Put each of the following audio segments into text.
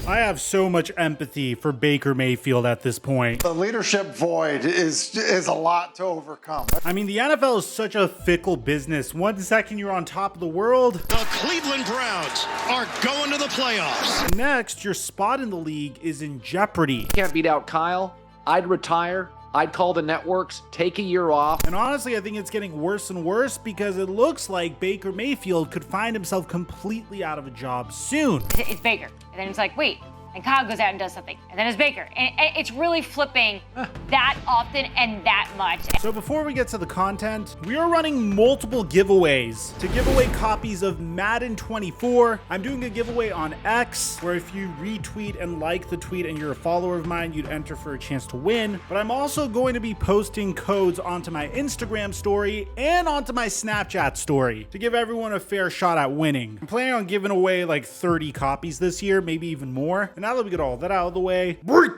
I have so much empathy for Baker Mayfield at this point. The leadership void is a lot to overcome. I mean, the NFL is such a fickle business. 1 second you're on top of the world. The Cleveland Browns are going to the playoffs. Next, your spot in the league is in jeopardy. Can't beat out Kyle. I'd retire. I'd call the networks, take a year off. And honestly, I think it's getting worse and worse because it looks like Baker Mayfield could find himself completely out of a job soon. It's Baker. And then it's like, wait. And Kyle goes out and does something. And then it's Baker. And it's really flipping that often and that much. So before we get to the content, we are running multiple giveaways to give away copies of Madden 24. I'm doing a giveaway on X where if you retweet and like the tweet and you're a follower of mine, you'd enter for a chance to win. But I'm also going to be posting codes onto my Instagram story and onto my Snapchat story to give everyone a fair shot at winning. I'm planning on giving away like 30 copies this year, maybe even more. And now that we get all that out of the way, break!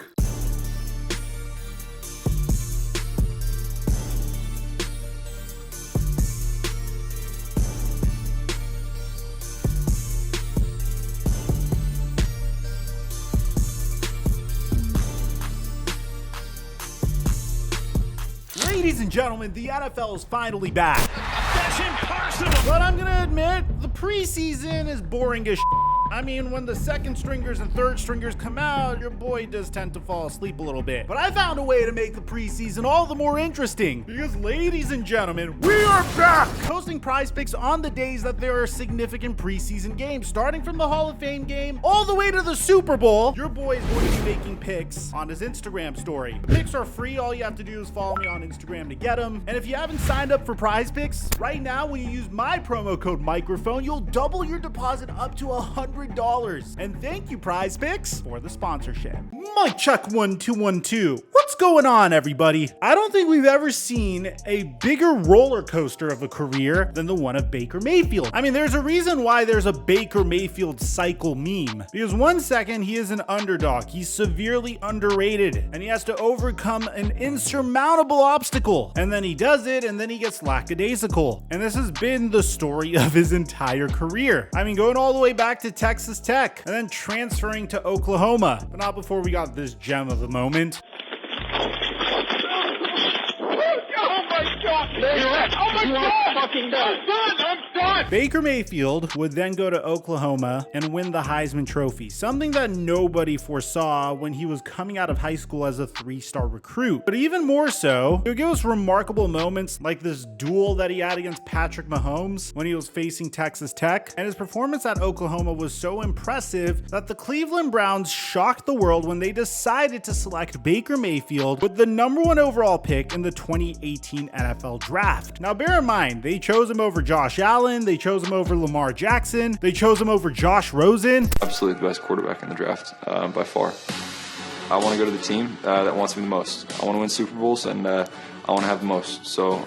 Ladies and gentlemen, the NFL is finally back. That's impossible. But I'm gonna admit, the preseason is boring as shit. I mean, when the second stringers and third stringers come out, your boy does tend to fall asleep a little bit. But I found a way to make the preseason all the more interesting because, ladies and gentlemen, we are back! Posting prize picks on the days that there are significant preseason games, starting from the Hall of Fame game all the way to the Super Bowl. Your boy is going to be making picks on his Instagram story. The picks are free. All you have to do is follow me on Instagram to get them. And if you haven't signed up for prize picks, right now, when you use my promo code Mikerophone, you'll double your deposit up to $100. And thank you, Prize Picks, for the sponsorship. Mike check 1212. What's going on, everybody? I don't think we've ever seen a bigger roller coaster of a career than the one of Baker Mayfield. I mean, there's a reason why there's a Baker Mayfield cycle meme. Because 1 second he is an underdog, he's severely underrated, and he has to overcome an insurmountable obstacle. And then he does it, and then he gets lackadaisical. And this has been the story of his entire career. I mean, going all the way back to Texas Tech, and then transferring to Oklahoma. But not before we got this gem of the moment. Baker Mayfield would then go to Oklahoma and win the Heisman Trophy, something that nobody foresaw when he was coming out of high school as a 3-star recruit. But even more so, he would give us remarkable moments like this duel that he had against Patrick Mahomes when he was facing Texas Tech. And his performance at Oklahoma was so impressive that the Cleveland Browns shocked the world when they decided to select Baker Mayfield with the #1 overall pick in the 2018 NFL Draft. Now, bear in mind, they chose him over Josh Allen, they chose him over Lamar Jackson, they chose him over Josh Rosen. Absolutely the best quarterback in the draft, by far. I want to go to the team that wants me the most. I want to win Super Bowls, and I want to have the most. So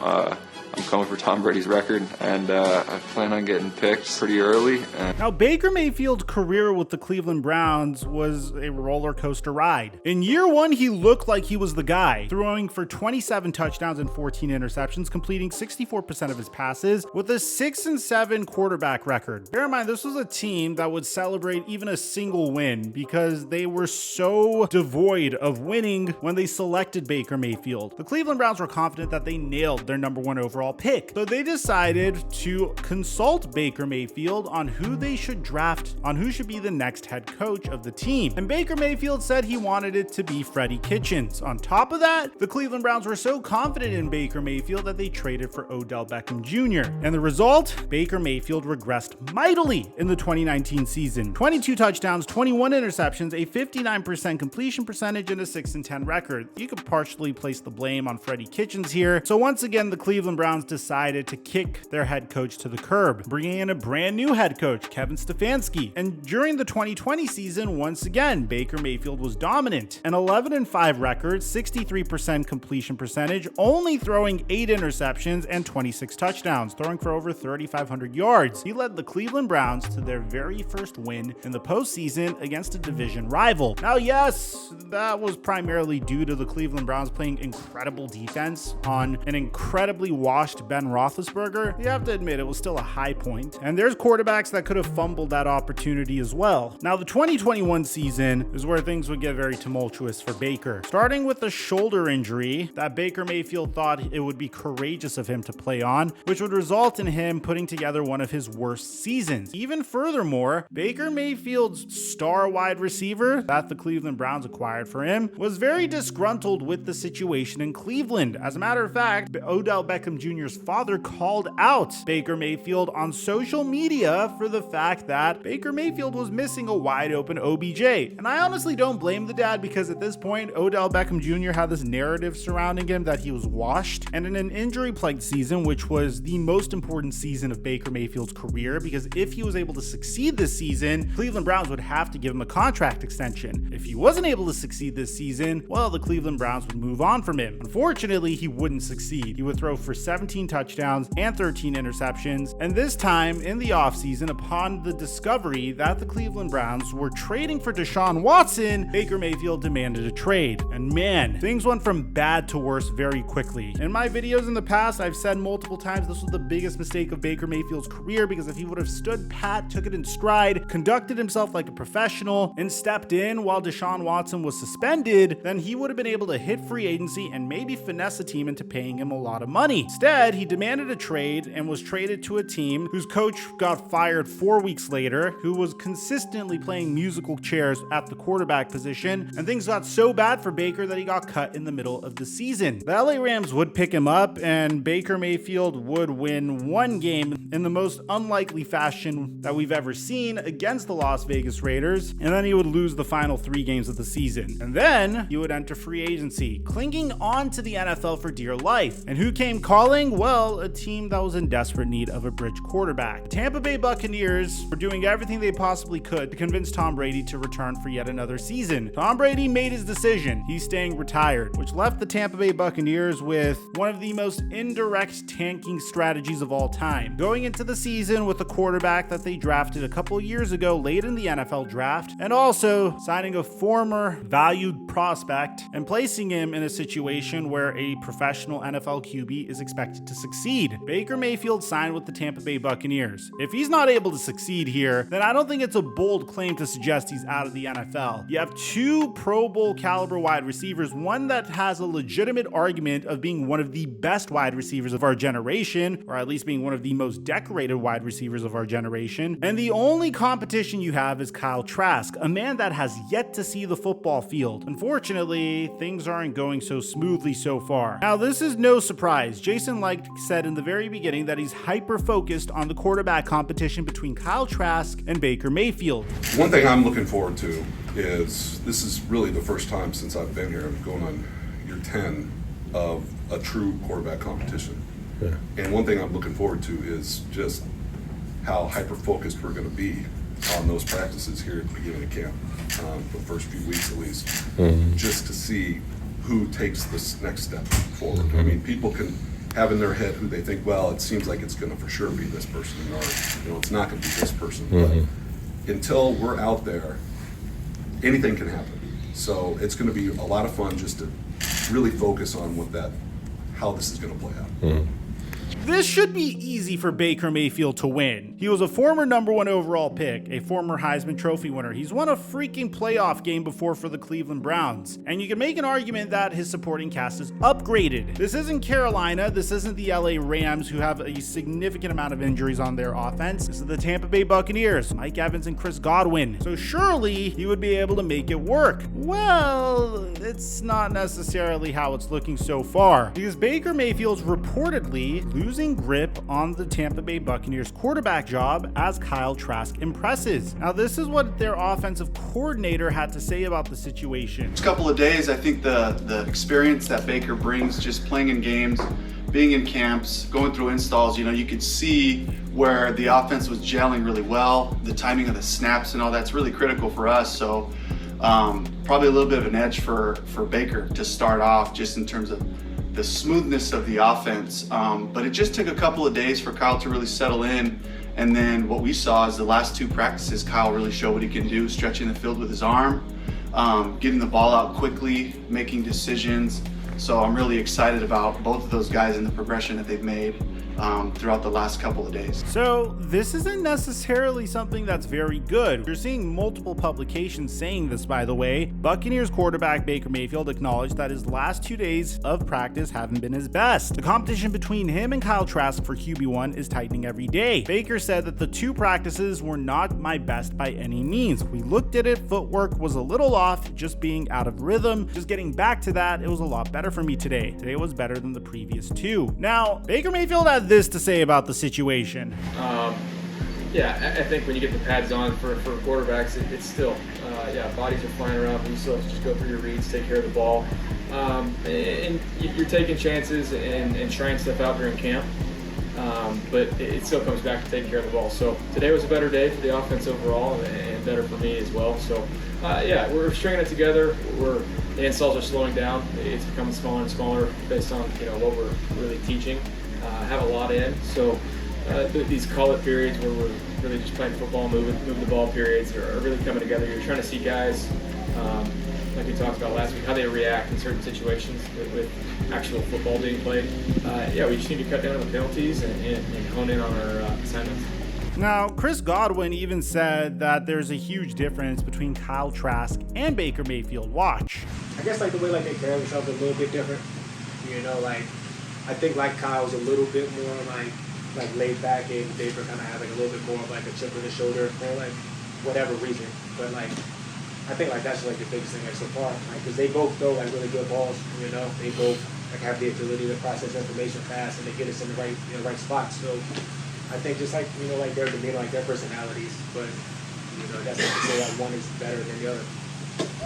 I'm coming for Tom Brady's record, and I plan on getting picked pretty early. Now, Baker Mayfield's career with the Cleveland Browns was a roller coaster ride. In year one, he looked like he was the guy, throwing for 27 touchdowns and 14 interceptions, completing 64% of his passes with a 6-7 quarterback record. Bear in mind, this was a team that would celebrate even a single win because they were so devoid of winning when they selected Baker Mayfield. The Cleveland Browns were confident that they nailed their #1 overall pick. So they decided to consult Baker Mayfield on who they should draft, on who should be the next head coach of the team. And Baker Mayfield said he wanted it to be Freddie Kitchens. On top of that, the Cleveland Browns were so confident in Baker Mayfield that they traded for Odell Beckham Jr. And the result? Baker Mayfield regressed mightily in the 2019 season. 22 touchdowns, 21 interceptions, a 59% completion percentage, and a 6-10 record. You could partially place the blame on Freddie Kitchens here. So once again, the Cleveland Browns decided to kick their head coach to the curb, bringing in a brand new head coach, Kevin Stefanski. And during the 2020 season, once again, Baker Mayfield was dominant. An 11-5 record, 63% completion percentage, only throwing 8 interceptions and 26 touchdowns, throwing for over 3,500 yards. He led the Cleveland Browns to their very first win in the postseason against a division rival. Now, yes, that was primarily due to the Cleveland Browns playing incredible defense on an incredibly wide washed Ben Roethlisberger, you have to admit it was still a high point. And there's quarterbacks that could have fumbled that opportunity as well. Now, the 2021 season is where things would get very tumultuous for Baker. Starting with a shoulder injury that Baker Mayfield thought it would be courageous of him to play on, which would result in him putting together one of his worst seasons. Even furthermore, Baker Mayfield's star wide receiver that the Cleveland Browns acquired for him was very disgruntled with the situation in Cleveland. As a matter of fact, Odell Beckham Jr.'s father called out Baker Mayfield on social media for the fact that Baker Mayfield was missing a wide open OBJ. And I honestly don't blame the dad, because at this point, Odell Beckham Jr. had this narrative surrounding him that he was washed. And in an injury-plagued season, which was the most important season of Baker Mayfield's career, because if he was able to succeed this season, Cleveland Browns would have to give him a contract extension. If he wasn't able to succeed this season, well, the Cleveland Browns would move on from him. Unfortunately, he wouldn't succeed. He would throw for 17 touchdowns and 13 interceptions. And this time in the offseason, upon the discovery that the Cleveland Browns were trading for Deshaun Watson, Baker Mayfield demanded a trade. And man, things went from bad to worse very quickly. In my videos in the past, I've said multiple times this was the biggest mistake of Baker Mayfield's career, because if he would have stood pat, took it in stride, conducted himself like a professional, and stepped in while Deshaun Watson was suspended, then he would have been able to hit free agency and maybe finesse a team into paying him a lot of money. Instead, he demanded a trade and was traded to a team whose coach got fired 4 weeks later, who was consistently playing musical chairs at the quarterback position, and things got so bad for Baker that he got cut in the middle of the season. The LA Rams would pick him up, and Baker Mayfield would win one game in the most unlikely fashion that we've ever seen against the Las Vegas Raiders, and then he would lose the final 3 games of the season. And then he would enter free agency, clinging on to the NFL for dear life. And who came calling? Well, a team that was in desperate need of a bridge quarterback. The Tampa Bay Buccaneers were doing everything they possibly could to convince Tom Brady to return for yet another season. Tom Brady made his decision. He's staying retired, which left the Tampa Bay Buccaneers with one of the most indirect tanking strategies of all time. Going into the season with a quarterback that they drafted a couple years ago late in the NFL draft, and also signing a former valued prospect and placing him in a situation where a professional NFL QB is expected to succeed. Baker Mayfield signed with the Tampa Bay Buccaneers. If he's not able to succeed here, then I don't think it's a bold claim to suggest he's out of the NFL. You have 2 Pro Bowl caliber wide receivers, one that has a legitimate argument of being one of the best wide receivers of our generation, or at least being one of the most decorated wide receivers of our generation, and the only competition you have is Kyle Trask, a man that has yet to see the football field. Unfortunately, things aren't going so smoothly so far. Now, this is no surprise. Jason Licht said in the very beginning that he's hyper-focused on the quarterback competition between Kyle Trask and Baker Mayfield. One thing I'm looking forward to is, this is really the first time since I've been here, I'm going on year 10 of a true quarterback competition. Yeah. And one thing I'm looking forward to is just how hyper-focused we're going to be on those practices here at the beginning of camp, the first few weeks at least, just to see who takes this next step forward. I mean, people can have in their head who they think, well, it seems like it's going to for sure be this person, or it's not going to be this person. But until we're out there, anything can happen. So it's going to be a lot of fun just to really focus on how this is going to play out. This should be easy for Baker Mayfield to win. He was a former #1 overall pick, a former Heisman Trophy winner. He's won a freaking playoff game before for the Cleveland Browns. And you can make an argument that his supporting cast is upgraded. This isn't Carolina. This isn't the LA Rams, who have a significant amount of injuries on their offense. This is the Tampa Bay Buccaneers, Mike Evans and Chris Godwin. So surely he would be able to make it work. Well, it's not necessarily how it's looking so far, because Baker Mayfield's reportedly losing grip on the Tampa Bay Buccaneers quarterback job as Kyle Trask impresses. Now, this is what their offensive coordinator had to say about the situation. Next couple of days, I think the experience that Baker brings, just playing in games, being in camps, going through installs, you could see where the offense was gelling really well. The timing of the snaps and all that's really critical for us. So probably a little bit of an edge for Baker to start off, just in terms of the smoothness of the offense. But it just took a couple of days for Kyle to really settle in. And then what we saw is the last 2 practices, Kyle really showed what he can do, stretching the field with his arm, getting the ball out quickly, making decisions, So I'm really excited about both of those guys and the progression that they've made throughout the last couple of days. So this isn't necessarily something that's very good. You're seeing multiple publications saying this, by the way. Buccaneers quarterback Baker Mayfield acknowledged that his last 2 days of practice haven't been his best. The competition between him and Kyle Trask for QB1 is tightening every day. Baker said that the 2 practices were not my best by any means. We looked at it, footwork was a little off, just being out of rhythm. Just getting back to that, it was a lot better for me today. Today was better than the previous 2. Now, Baker Mayfield had this to say about the situation. Yeah, I think when you get the pads on for quarterbacks, it's still, bodies are flying around, but you still have to just go through your reads, take care of the ball. And you're taking chances and trying stuff out during camp, but it still comes back to taking care of the ball. So today was a better day for the offense overall and better for me as well. So, we're stringing it together. The installs are slowing down. It's becoming smaller and smaller based on what we're really teaching. Have a lot in. So these call-it periods where we're really just playing football, moving the ball periods are really coming together. You're trying to see guys, like we talked about last week, how they react in certain situations with actual football being played. We just need to cut down on the penalties and hone in on our assignments. Now, Chris Godwin even said that there's a huge difference between Kyle Trask and Baker Mayfield. Watch. I guess the way they carry themselves is a little bit different. I think Kyle's a little bit more laid back, and Baker kind of has a little bit more of a chip on his shoulder for whatever reason. But I think that's the biggest thing so far. Because they both throw really good balls. They both have the ability to process information fast and they get us in the right spots. So I think just their demeanor, their personalities. But that's not to say one is better than the other.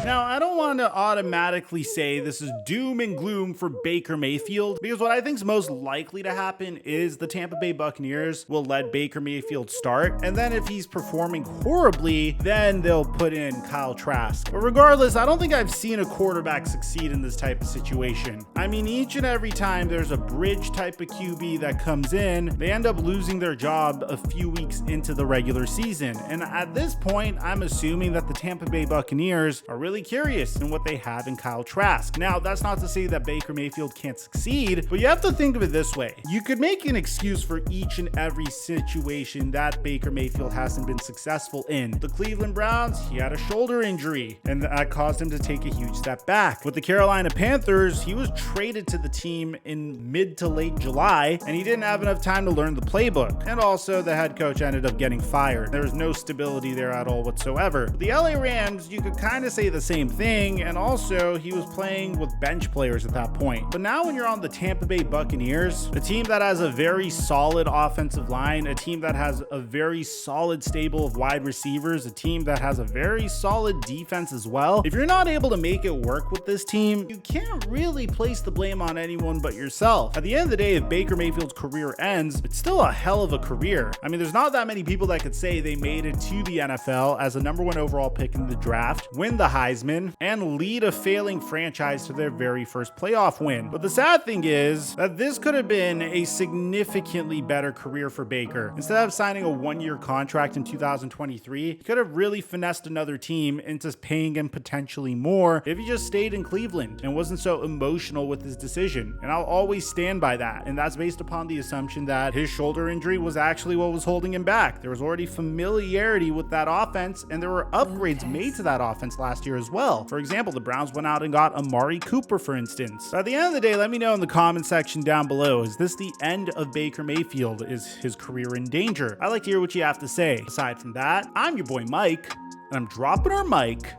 Now, I don't want to automatically say this is doom and gloom for Baker Mayfield, because what I think is most likely to happen is the Tampa Bay Buccaneers will let Baker Mayfield start, and then if he's performing horribly, then they'll put in Kyle Trask. But regardless, I don't think I've seen a quarterback succeed in this type of situation. I mean, each and every time there's a bridge type of QB that comes in, they end up losing their job a few weeks into the regular season. And at this point, I'm assuming that the Tampa Bay Buccaneers are really curious in what they have in Kyle Trask. Now, that's not to say that Baker Mayfield can't succeed, but you have to think of it this way. You could make an excuse for each and every situation that Baker Mayfield hasn't been successful in. The Cleveland Browns, he had a shoulder injury, and that caused him to take a huge step back. With the Carolina Panthers, he was traded to the team in mid to late July, and he didn't have enough time to learn the playbook. And also, the head coach ended up getting fired. There was no stability there at all whatsoever. The LA Rams, you could kind of say the same thing, and also he was playing with bench players at that point. But now when you're on the Tampa Bay Buccaneers, a team that has a very solid offensive line, a team that has a very solid stable of wide receivers, a team that has a very solid defense as well, if you're not able to make it work with this team, you can't really place the blame on anyone but yourself. At the end of the day, if Baker Mayfield's career ends, it's still a hell of a career. I mean, there's not that many people that could say they made it to the NFL as a #1 overall pick in the draft, win the Heisman, and lead a failing franchise to their very first playoff win. But the sad thing is that this could have been a significantly better career for Baker. Instead of signing a 1-year contract in 2023, he could have really finessed another team into paying him potentially more if he just stayed in Cleveland and wasn't so emotional with his decision. And I'll always stand by that. And that's based upon the assumption that his shoulder injury was actually what was holding him back. There was already familiarity with that offense, and there were upgrades made to that offense last year as well. For example, the Browns went out and got Amari Cooper, for instance. At the end of the day, let me know in the comment section down below, is this the end of Baker Mayfield? Is his career in danger? I'd like to hear what you have to say. Aside from that, I'm your boy Mike, and I'm dropping our mic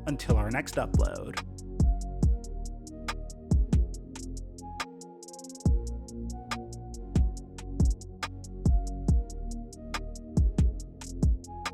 until our next upload.